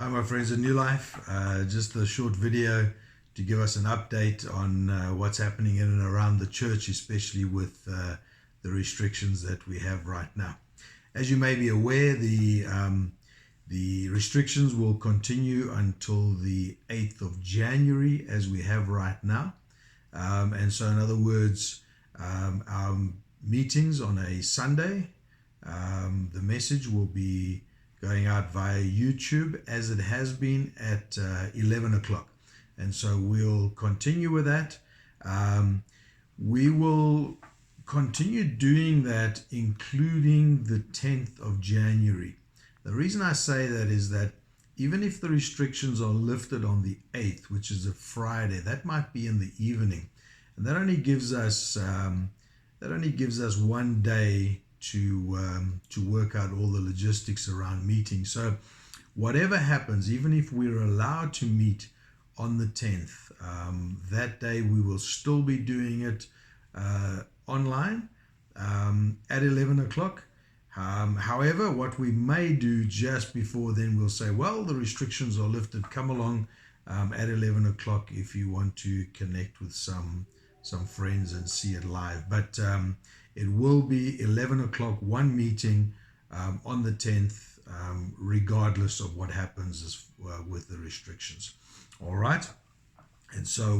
Hi my friends in New Life, just a short video to give us an update on what's happening in and around the church, especially with the restrictions that we have right now. As you may be aware, the restrictions will continue until the 8th of January as we have right now. And so in other words, our meetings on a Sunday, the message will be going out via YouTube as it has been at 11 o'clock. And so we'll continue with that. We will continue doing that, including the 10th of January. The reason I say that is that even if the restrictions are lifted on the 8th, which is a Friday, that might be in the evening. And that only gives us one day to work out all the logistics around meetings. So whatever happens, even if we're allowed to meet on the 10th, that day we will still be doing it online at 11 o'clock. However, what we may do just before then, we'll say, well, the restrictions are lifted, come along at 11 o'clock if you want to connect with some friends and see it live. But it will be 11 o'clock, one meeting on the 10th, regardless of what happens with the restrictions. All right. And so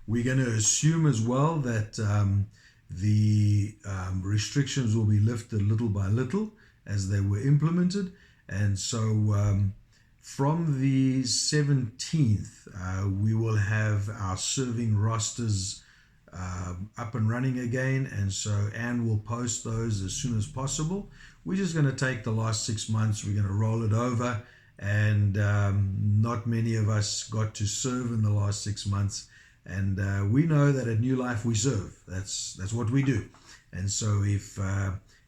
we're going to assume as well that the restrictions will be lifted little by little as they were implemented. And so from the 17th, we will have our serving rosters up and running again, and so Anne will post those as soon as possible. We're just going to take the last 6 months, we're going to roll it over, and not many of us got to serve in the last 6 months, and we know that at New Life we serve. That's what we do. And so if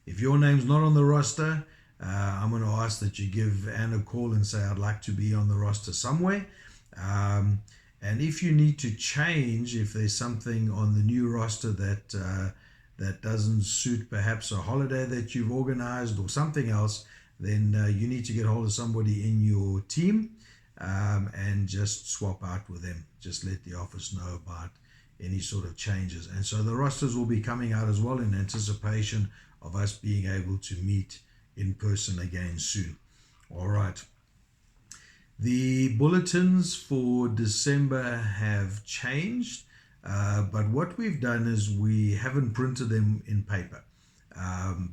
your name's not on the roster, I'm going to ask that you give Anne a call and say, I'd like to be on the roster somewhere. And if you need to change, if there's something on the new roster that doesn't suit perhaps a holiday that you've organized or something else, then you need to get hold of somebody in your team and just swap out with them. Just let the office know about any sort of changes. And so the rosters will be coming out as well in anticipation of us being able to meet in person again soon. All right. The bulletins for December have changed, but what we've done is we haven't printed them in paper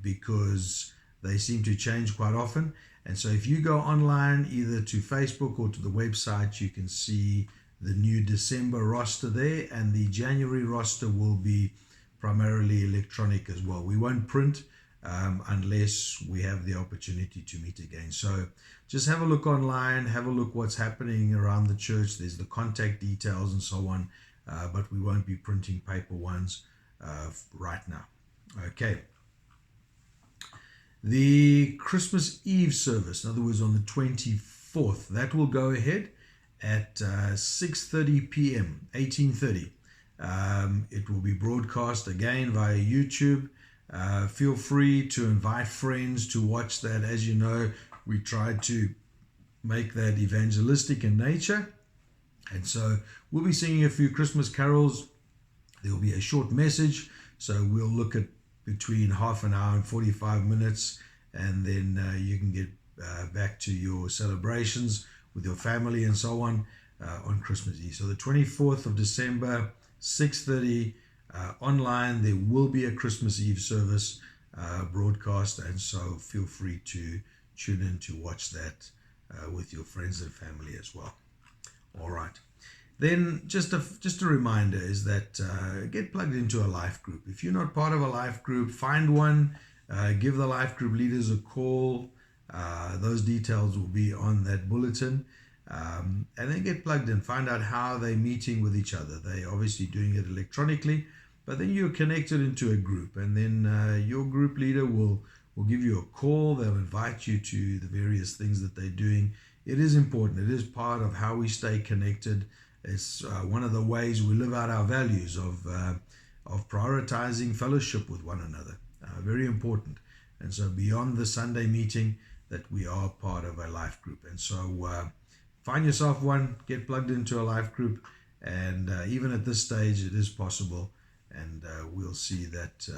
because they seem to change quite often. And so if you go online, either to Facebook or to the website, you can see the new December roster there, and the January roster will be primarily electronic as well. We won't print unless we have the opportunity to meet again. So just have a look online, have a look what's happening around the church. There's the contact details and so on, but we won't be printing paper ones right now. Okay. The Christmas Eve service, in other words on the 24th, that will go ahead at 6:30 p.m., 18:30. It will be broadcast again via YouTube. Feel free to invite friends to watch that. As you know, we try to make that evangelistic in nature. And so we'll be singing a few Christmas carols. There will be a short message. So we'll look at between half an hour and 45 minutes. And then you can get back to your celebrations with your family and so on Christmas Eve. So the 24th of December, 6:30 online. There will be a Christmas Eve service broadcast, and so feel free to tune in to watch that with your friends and family as well. All right. Then just a reminder is that get plugged into a life group. If you're not part of a life group, find one. Give the life group leaders a call. Those details will be on that bulletin. And then get plugged in. Find out how they're meeting with each other. They're obviously doing it electronically, but then you're connected into a group, and then your group leader will give you a call. They'll invite you to the various things that they're doing. It is important. It is part of how we stay connected. It's one of the ways we live out our values of prioritizing fellowship with one another. Very important. And so beyond the Sunday meeting, that we are part of a life group. And so find yourself one, get plugged into a life group, and even at this stage, it is possible, and we'll see that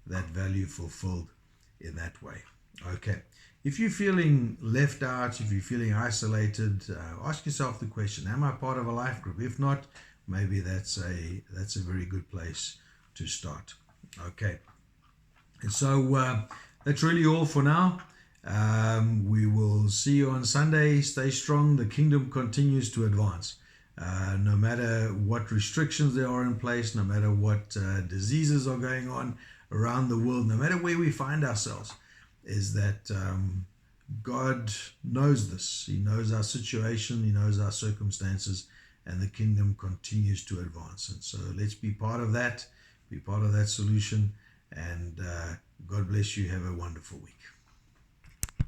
that value fulfilled in that way. Okay. If you're feeling left out, if you're feeling isolated, ask yourself the question: am I part of a life group? If not, maybe that's a very good place to start. Okay. And so that's really all for now. We will see you on Sunday. Stay strong. The kingdom continues to advance. No matter what restrictions there are in place, no matter what diseases are going on around the world, no matter where we find ourselves, is that God knows this. He knows our situation. He knows our circumstances, and the kingdom continues to advance. And so let's be part of that, be part of that solution, and God bless you. Have a wonderful week.